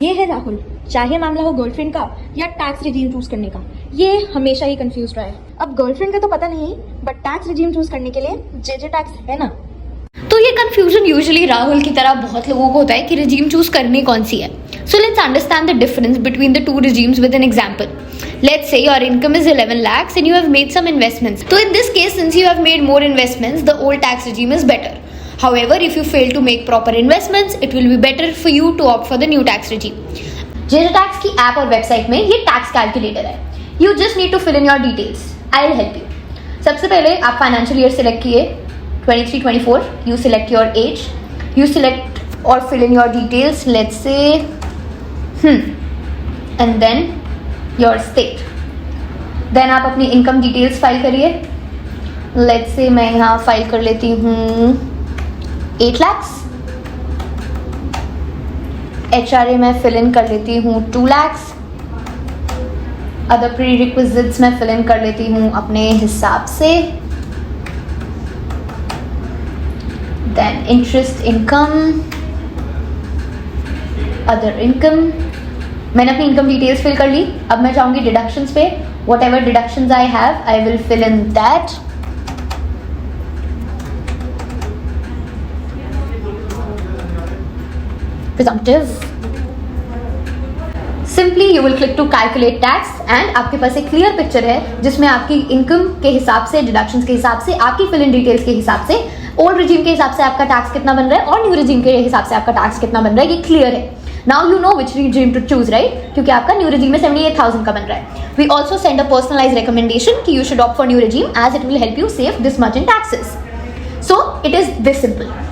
ये है राहुल, चाहे मामला हो गर्लफ्रेंड का या टैक्स रिजीम चूज करने का, ये हमेशा ही कंफ्यूज रहा है। अब गर्लफ्रेंड का तो पता नहीं, बट टैक्स रिजीम चूज करने के लिए जे टैक्स है ना। तो ये कंफ्यूजन यूजुअली राहुल की तरह बहुत लोगों को होता है कि रिजीम चूज करनी कौन सी है। So let's understand the difference between the two regimes with an example. Let's say your income is 11 lakhs and you have made some investments. So in this case, since you have made more investments, the old tax regime is better. However, if you fail to make proper investments, it will be better for you to opt for the new tax regime. JetaTax की app और website में ये tax calculator है. You just need to fill in your details. I'll help you. सबसे पहले आप financial year select किए 23-24. You select your age. You select or fill in your details. Let's say and then your state. Then आप अपनी income details file करिए. Let's say मैं यहाँ file कर लेती हूँ 8 lakhs. HRA में फिल इन कर लेती हूँ 2 lakhs. अदर प्री रिक्विजिट्स में फिल इन कर लेती हूँ अपने हिसाब से. Then interest income, other income. मैंने अपनी इनकम डिटेल्स फिल कर ली. अब मैं जाऊंगी डिडक्शंस पे. Whatever deductions I have I will fill in that. Presumptive. Simply you will click to calculate tax and आपके पास एक क्लियर पिक्चर है जिसमें आपकी इनकम के हिसाब से, डिडक्शंस के हिसाब से, आपकी फिल इन डिटेल्स के हिसाब से, ओल्ड रिजीम के हिसाब से आपका टैक्स कितना बन रहा है और न्यू रिजीम के हिसाब से आपका टैक्स कितना बन रहा है. ये क्लियर है. Now you know which regime to choose, right? क्योंकि आपका न्यू regime में 78,000 का बन रहा है. We also send a personalized recommendation कि you should opt for new regime as it will help you save this much in taxes. So it is this simple.